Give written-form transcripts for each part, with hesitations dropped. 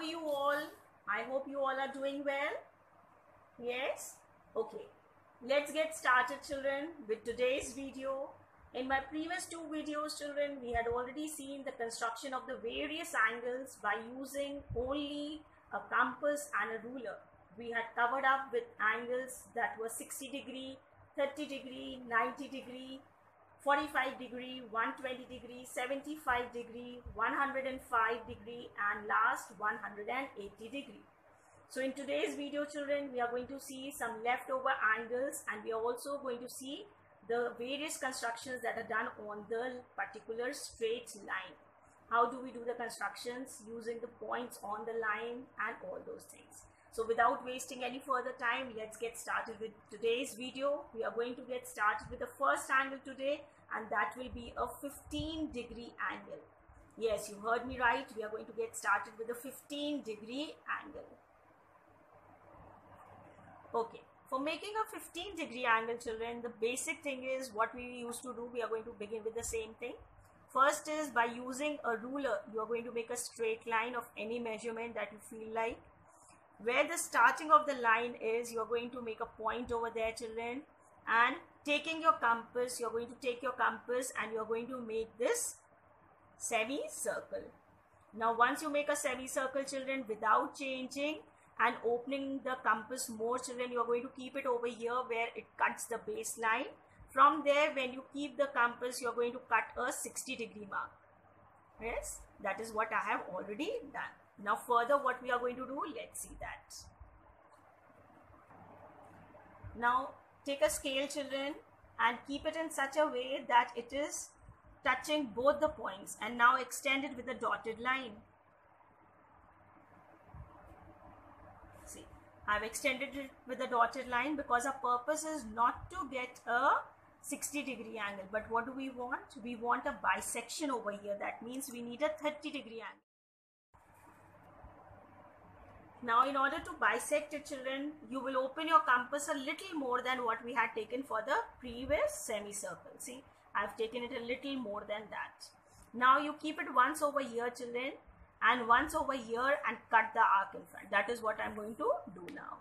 you all? I hope you all are doing well. Yes? Okay. Let's get started, children, with today's video. In my previous two videos, children, we had already seen the construction of the various angles by using only a compass and a ruler. We had covered up with angles that were 60 degree, 30 degree, 90 degree, 45 degree, 120 degree, 75 degree, 105 degree, and last 180 degree. So in today's video, children, we are going to see some leftover angles, and we are also going to see the various constructions that are done on the particular straight line. How do we do the constructions using the points on the line and all those things. So without wasting any further time, let's get started with today's video. We are going to get started with the first angle today, and that will be a 15-degree angle. Yes, you heard me right. We are going to get started with a 15-degree angle. Okay, for making a 15-degree angle, children, the basic thing is what we used to do. We are going to begin with the same thing. First is by using a ruler, you are going to make a straight line of any measurement that you feel like. Where the starting of the line is, you are going to make a point over there, children, and taking your compass, you are going to take your compass and you are going to make this semicircle. Now once you make a semicircle, children, without changing and opening the compass more, children, you are going to keep it over here where it cuts the baseline. From there, when you keep the compass, you are going to cut a 60-degree mark. Yes, that is what I have already done. Now further what we are going to do, let's see that. Now take a scale, children, and keep it in such a way that it is touching both the points, and now extend it with a dotted line. See, I've extended it with a dotted line because our purpose is not to get a 60-degree angle, but what do we want? We want a bisection over here. That means we need a 30-degree angle. Now in order to bisect it, children, you will open your compass a little more than what we had taken for the previous semicircle. See, I've taken it a little more than that. Now you keep it once over here, children, and once over here, and cut the arc in front. That is what I'm going to do now.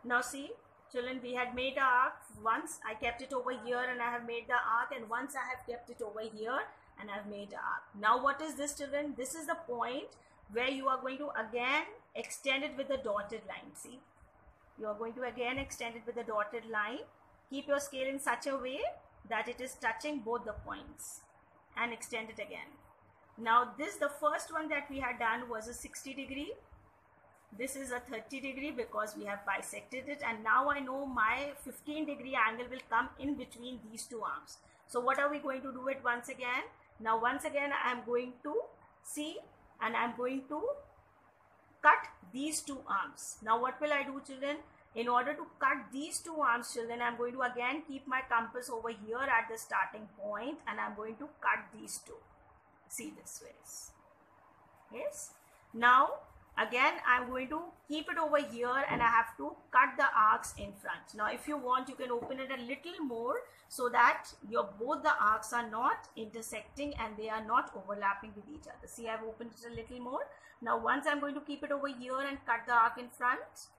Now see, children, we had made the arc. Once I kept it over here and I have made the arc, and once I have kept it over here and I have made the arc. Now what is this, children? This is the point where you are going to again extend it with a dotted line. See, you are going to again extend it with a dotted line. Keep your scale in such a way that it is touching both the points, and extend it again. Now this, the first one that we had done was a 60-degree. This is a 30-degree because we have bisected it, and now I know my 15-degree angle will come in between these two arms. So what are we going to do it once again? Now once again I am going to see, and I am going to cut these two arms. Now what will I do, children? In order to cut these two arms, children, I am going to again keep my compass over here at the starting point, and I am going to cut these two. See this ways. Yes. Now again, I'm going to keep it over here, and I have to cut the arcs in front. Now, if you want, you can open it a little more so that both the arcs are not intersecting and they are not overlapping with each other. See, I've opened it a little more. Now, once I'm going to keep it over here and cut the arc in front,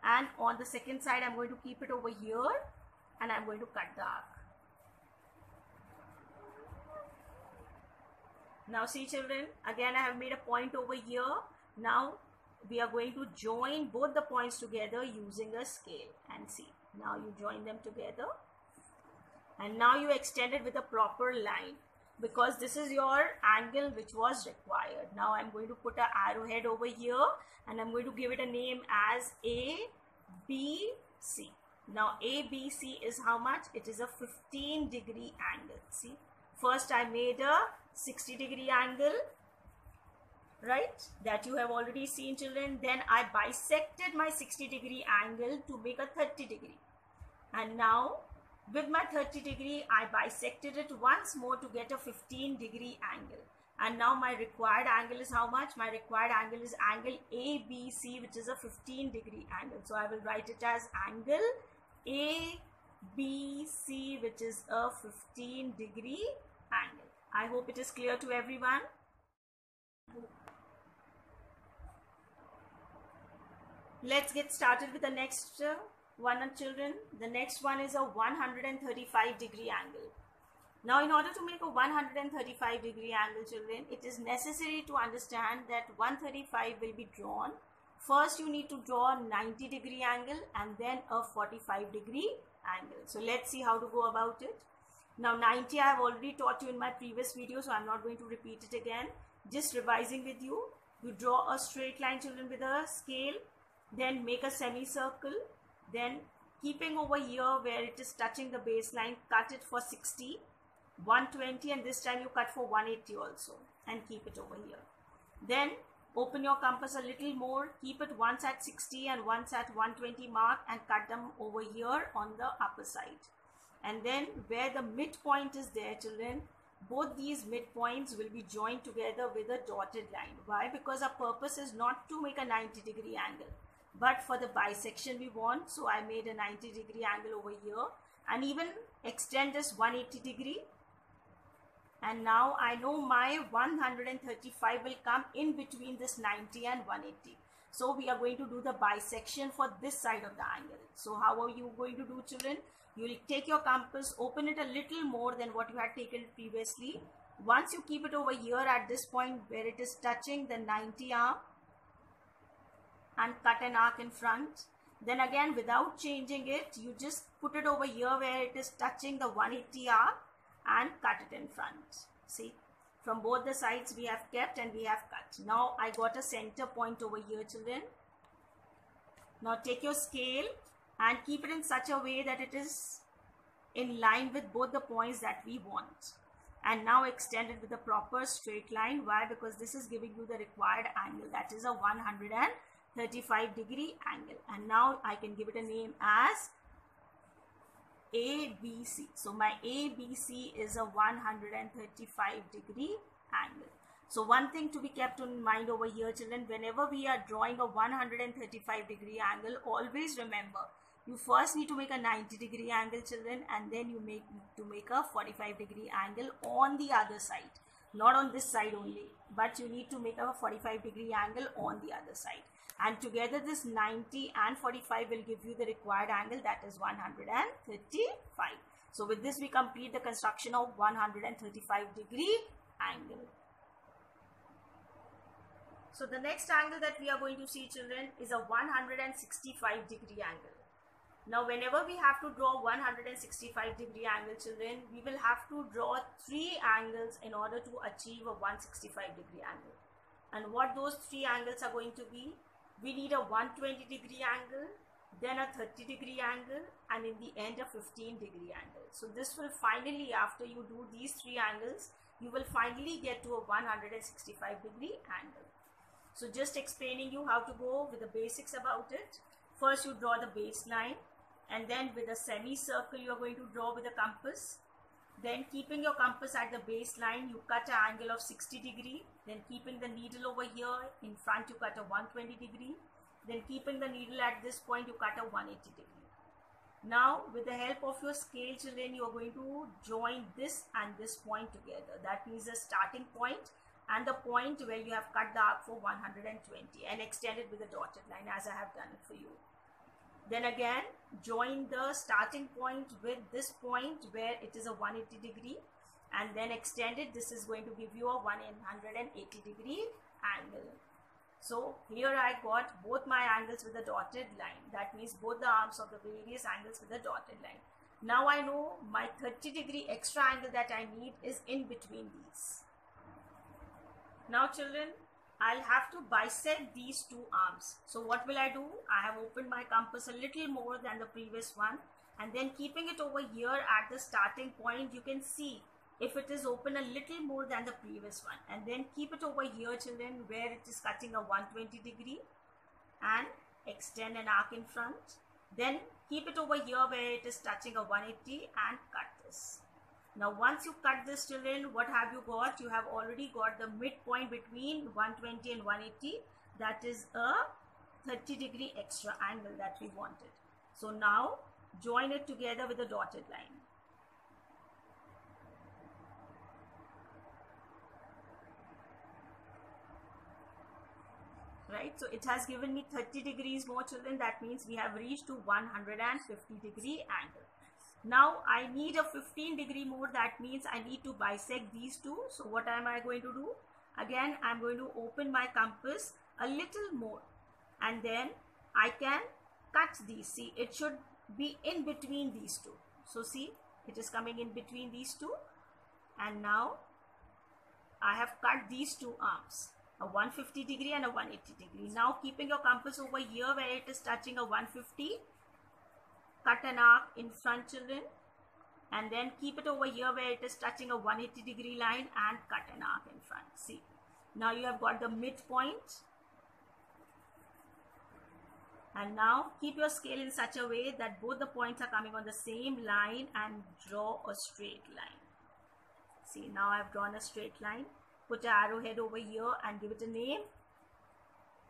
and on the second side, I'm going to keep it over here and I'm going to cut the arc. Now, see, children, again, I have made a point over here. Now we are going to join both the points together using a scale, and see, now you join them together, and now you extend it with a proper line because this is your angle which was required. Now I'm going to put an arrowhead over here, and I'm going to give it a name as ABC. Now ABC is how much? It is a 15-degree angle. See, first I made a 60-degree angle, right, that you have already seen, children. Then I bisected my 60-degree angle to make a 30-degree, and now with my 30-degree I bisected it once more to get a 15-degree angle, and now my required angle is how much? My required angle is angle ABC, which is a 15-degree angle. So I will write it as angle ABC, which is a 15-degree angle. I hope it is clear to everyone. Let's get started with the next one, children. The next one is a 135-degree angle. Now, in order to make a 135-degree angle, children, it is necessary to understand that 135 will be drawn. First, you need to draw a 90-degree angle and then a 45-degree angle. So, let's see how to go about it. Now, 90 I have already taught you in my previous video, so I'm not going to repeat it again. Just revising with you. You draw a straight line, children, with a scale. Then make a semicircle. Then, keeping over here where it is touching the baseline, cut it for 60. 120, and this time you cut for 180 also and keep it over here. Then open your compass a little more, keep it once at 60 and once at 120 mark and cut them over here on the upper side. And then where the midpoint is there, children, both these midpoints will be joined together with a dotted line. Why? Because our purpose is not to make a 90-degree angle, but for the bisection we want. So I made a 90-degree angle over here and even extend this 180-degree. And now I know my 135 will come in between this 90 and 180. So we are going to do the bisection for this side of the angle. So how are you going to do, children? You will take your compass, open it a little more than what you had taken previously. Once you keep it over here at this point where it is touching the 90 arm and cut an arc in front. Then again, without changing it, you just put it over here where it is touching the 180 arc and cut it in front. See, from both the sides we have kept and we have cut. Now I got a center point over here, children. Now take your scale and keep it in such a way that it is in line with both the points that we want. And now extend it with a proper straight line. Why? Because this is giving you the required angle, that is a 135-degree angle. And now I can give it a name as ABC. So my ABC is a 135-degree angle. So one thing to be kept in mind over here, children, whenever we are drawing a 135-degree angle, always remember, you first need to make a 90-degree angle, children, and then you need to make a 45-degree angle on the other side. Not on this side only, but you need to make a 45-degree angle on the other side. And together this 90 and 45 will give you the required angle, that is 135. So with this we complete the construction of 135-degree angle. So the next angle that we are going to see, children, is a 165-degree angle. Now whenever we have to draw 165-degree angle, children, we will have to draw 3 angles in order to achieve a 165-degree angle. And what those 3 angles are going to be? We need a 120-degree angle, then a 30-degree angle, and in the end a 15-degree angle. So this will finally, after you do these 3 angles, you will finally get to a 165-degree angle. So just explaining you how to go with the basics about it. First you draw the baseline, and then with a semicircle you are going to draw with a compass. Then keeping your compass at the baseline, you cut an angle of 60 degree. Then keeping the needle over here in front, you cut a 120 degree. Then keeping the needle at this point, you cut a 180 degree. Now with the help of your scale, children, you are going to join this and this point together. That means the starting point and the point where you have cut the arc for 120 and extend it with a dotted line as I have done it for you. Then again, join the starting point with this point where it is a 180 degree and then extend it. This is going to give you a 180 degree angle. So here I got both my angles with a dotted line. That means both the arms of the various angles with a dotted line. Now I know my 30-degree extra angle that I need is in between these. Now children, I'll have to bisect these 2 arms. So what will I do? I have opened my compass a little more than the previous one, and then keeping it over here at the starting point, you can see if it is open a little more than the previous one, and then keep it over here, children, where it is cutting a 120 degree and extend an arc in front. Then keep it over here where it is touching a 180 and cut this. Now once you cut this, children, what have you got? You have already got the midpoint between 120 and 180. That is a 30-degree extra angle that we wanted. So now join it together with a dotted line. Right, so it has given me 30 degrees more, children. That means we have reached to 150 degree angle. Now I need a 15 degree more. That means I need to bisect these two. So what am I going to do? Again, I'm going to open my compass a little more, and then I can cut these. See, it should be in between these two. So see, it is coming in between these two, and now I have cut these two arms, a 150 degree and a 180 degree. Now keeping your compass over here where it is touching a 150, cut an arc in front, children, and then keep it over here where it is touching a 180 degree line and cut an arc in front. See, now you have got the midpoint. And now keep your scale in such a way that both the points are coming on the same line and draw a straight line. See, now I have drawn a straight line. Put an arrowhead over here and give it a name,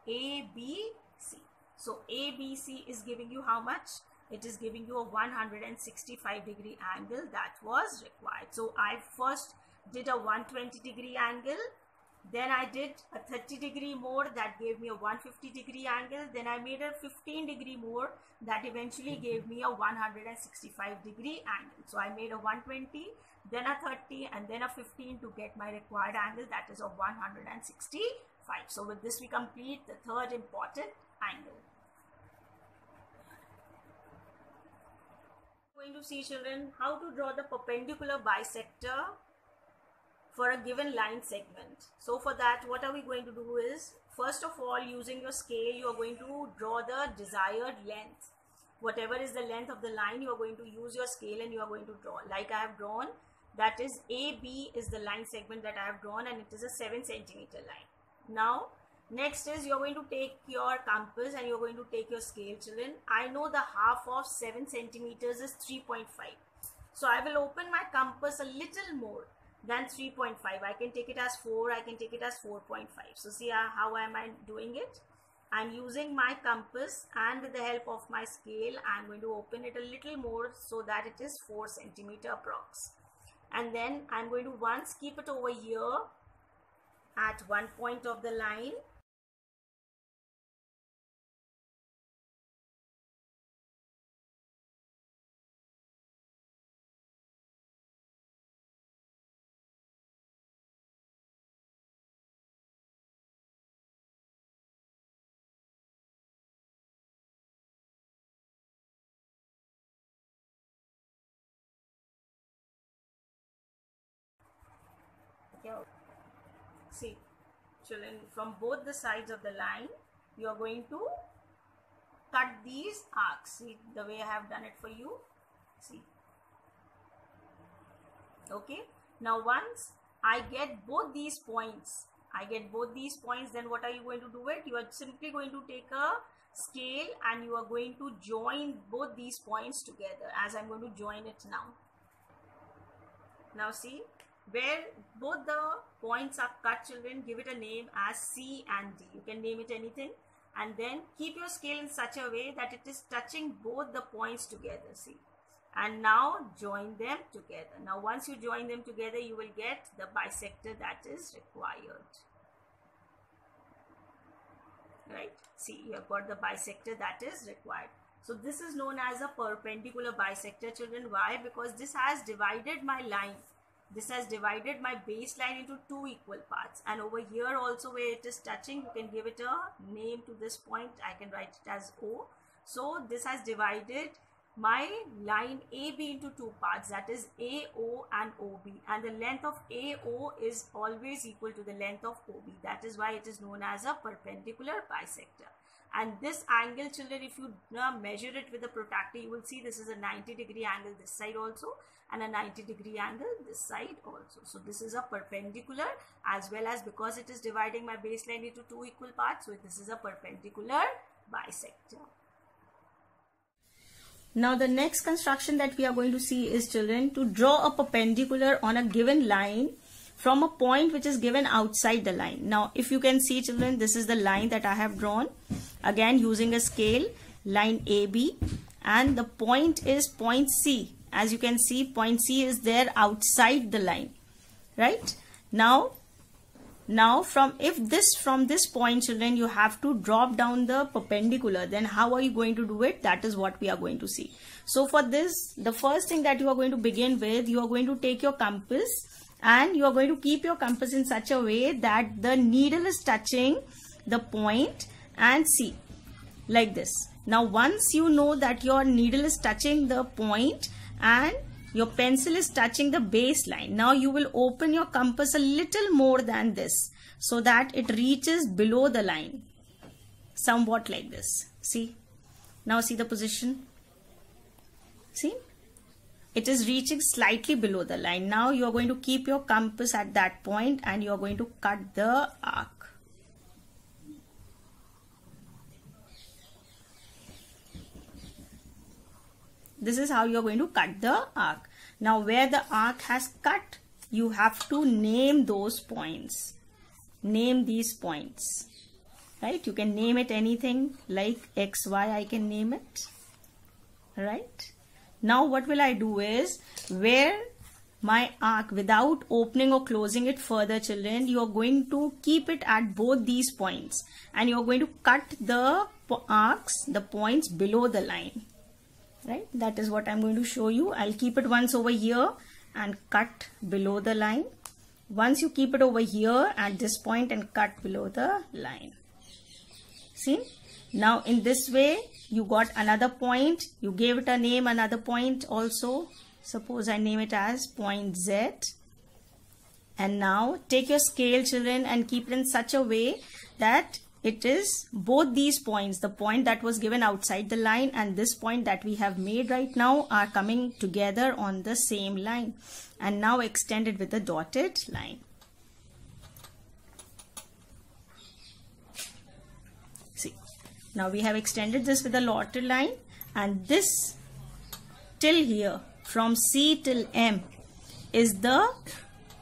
ABC. So ABC is giving you how much? It is giving you a 165 degree angle that was required. So I first did a 120 degree angle. Then I did a 30 degree more, that gave me a 150 degree angle. Then I made a 15 degree more, that eventually gave me a 165 degree angle. So I made a 120, then a 30, and then a 15 to get my required angle, that is a 165. So with this we complete the third important angle. We're going to see, children, how to draw the perpendicular bisector for a given line segment. So for that, what are we going to do is, first of all, using your scale, you are going to draw the desired length. Whatever is the length of the line, you are going to use your scale and you are going to draw. Like I have drawn, that is AB is the line segment that I have drawn, and it is a 7 centimeter line. Now, next is you are going to take your compass and you are going to take your scale, children. I know the half of 7 centimeters is 3.5. So I will open my compass a little more than 3.5. I can take it as 4, I can take it as 4.5. So see how am I doing it? I'm using my compass, and with the help of my scale, I'm going to open it a little more so that it is 4 centimeter approx. And then I'm going to once keep it over here at one point of the line. See, children, from both the sides of the line, you are going to cut these arcs. See the way I have done it for you. See. Okay. Now once I get both these points, then what are you going to do it? You are simply going to take a scale and you are going to join both these points together, as I'm going to join it now. Now see, where both the points are cut, children, give it a name as C and D. You can name it anything, and then keep your scale in such a way that it is touching both the points together. See, and now join them together. Now once you join them together, you will get the bisector that is required. Right? See, you have got the bisector that is required. So this is known as a perpendicular bisector, children. Why? Because this has divided my line. This has divided my baseline into two equal parts, and over here also where it is touching, you can give it a name to this point. I can write it as O. So this has divided my line AB into two parts, that is AO and OB, and the length of AO is always equal to the length of OB. That is why it is known as a perpendicular bisector. And this angle, children, if you measure it with a protractor, you will see this is a 90 degree angle this side also, and a 90 degree angle this side also. So this is a perpendicular, as well as because it is dividing my baseline into two equal parts, so this is a perpendicular bisector. Now the next construction that we are going to see is, children, to draw a perpendicular on a given line from a point which is given outside the line. Now if you can see, children, this is the line that I have drawn, again using a scale, line AB, and the point is point C. As you can see, point C is there outside the line, right? Now from this point, children, you have to drop down the perpendicular. Then how are you going to do it? That is what we are going to see. So for this, the first thing that you are going to begin with, you are going to take your compass and you are going to keep your compass in such a way that the needle is touching the point and C, like this. Now once you know that your needle is touching the point and your pencil is touching the baseline, now you will open your compass a little more than this so that it reaches below the line, somewhat like this. See, now see the position. See, it is reaching slightly below the line. Now you are going to keep your compass at that point and you are going to cut the arc. This is how you are going to cut the arc. Now where the arc has cut, you have to name those points. Name these points, right? You can name it anything like X, Y, I can name it, right? Now what will I do is, where my arc, without opening or closing it further, children, you are going to keep it at both these points and you are going to cut the arcs, the points below the line. Right, that is what I'm going to show you. I'll keep it once over here and cut below the line. Once you keep it over here at this point and cut below the line. See, now in this way you got another point. You gave it a name, another point also. Suppose I name it as point Z. And now take your scale, children, and keep it in such a way that it is both these points, the point that was given outside the line and this point that we have made right now, are coming together on the same line, and now extended with a dotted line. See, now we have extended this with a dotted line, and this till here from C till M is the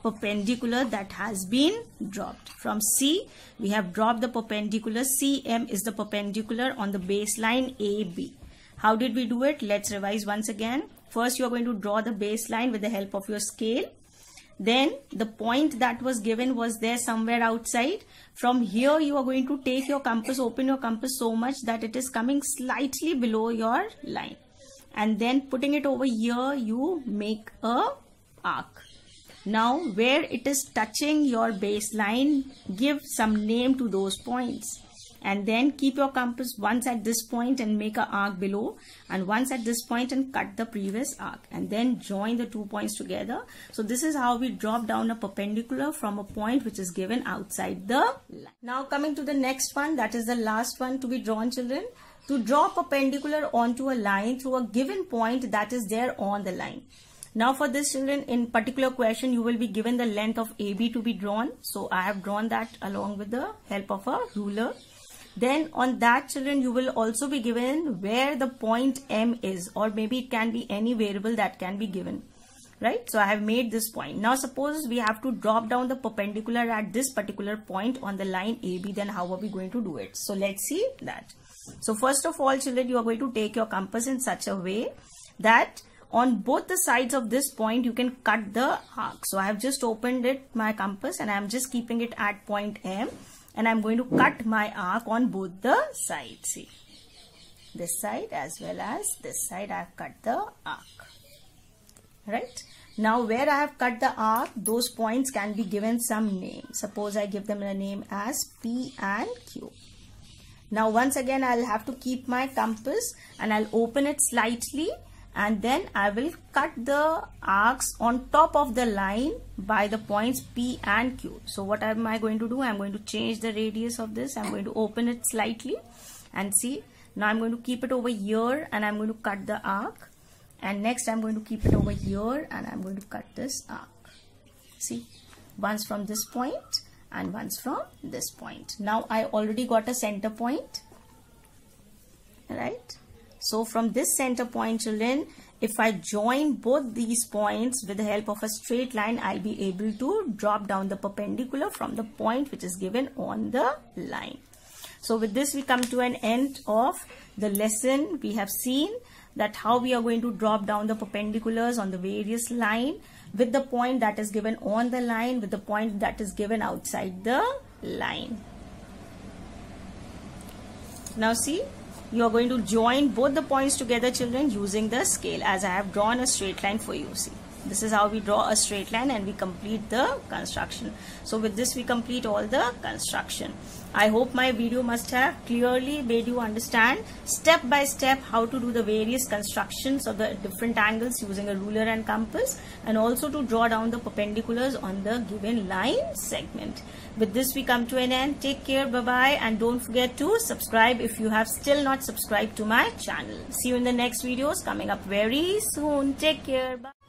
perpendicular that has been dropped. From C, we have dropped the perpendicular. CM is the perpendicular on the baseline AB. How did we do it? Let's revise once again. First, you are going to draw the baseline with the help of your scale. Then the point that was given was there somewhere outside. From here, you are going to take your compass, open your compass so much that it is coming slightly below your line. And then putting it over here, you make a arc. Now where it is touching your baseline, give some name to those points, and then keep your compass once at this point and make an arc below, and once at this point and cut the previous arc, and then join the 2 points together. So this is how we drop down a perpendicular from a point which is given outside the line. Now coming to the next one, that is the last one to be drawn, children. To draw perpendicular onto a line through a given point that is there on the line. Now for this, children, in particular question, you will be given the length of AB to be drawn. So I have drawn that along with the help of a ruler. Then on that, children, you will also be given where the point M is, or maybe it can be any variable that can be given, right? So I have made this point. Now suppose we have to drop down the perpendicular at this particular point on the line AB, then how are we going to do it? So let's see that. So first of all, children, you are going to take your compass in such a way that on both the sides of this point, you can cut the arc. So I have just opened it, my compass, and I am just keeping it at point M, and I am going to cut my arc on both the sides. See, this side as well as this side, I have cut the arc. Right? Now where I have cut the arc, those points can be given some name. Suppose I give them a name as P and Q. Now once again, I'll have to keep my compass and I'll open it slightly, and then I will cut the arcs on top of the line by the points P and Q. So what am I going to do? I'm going to change the radius of this. I'm going to open it slightly and see. Now I'm going to keep it over here and I'm going to cut the arc. And next I'm going to keep it over here and I'm going to cut this arc. See, once from this point and once from this point. Now I already got a center point, right? So from this center point, children, if I join both these points with the help of a straight line, I'll be able to drop down the perpendicular from the point which is given on the line. So with this, we come to an end of the lesson. We have seen that how we are going to drop down the perpendiculars on the various line with the point that is given on the line, with the point that is given outside the line. Now see, you are going to join both the points together, children, using the scale, as I have drawn a straight line for you. See, this is how we draw a straight line and we complete the construction. So with this we complete all the construction. I hope my video must have clearly made you understand step by step how to do the various constructions of the different angles using a ruler and compass, and also to draw down the perpendiculars on the given line segment. With this we come to an end. Take care, bye bye, and don't forget to subscribe if you have still not subscribed to my channel. See you in the next videos coming up very soon. Take care, bye.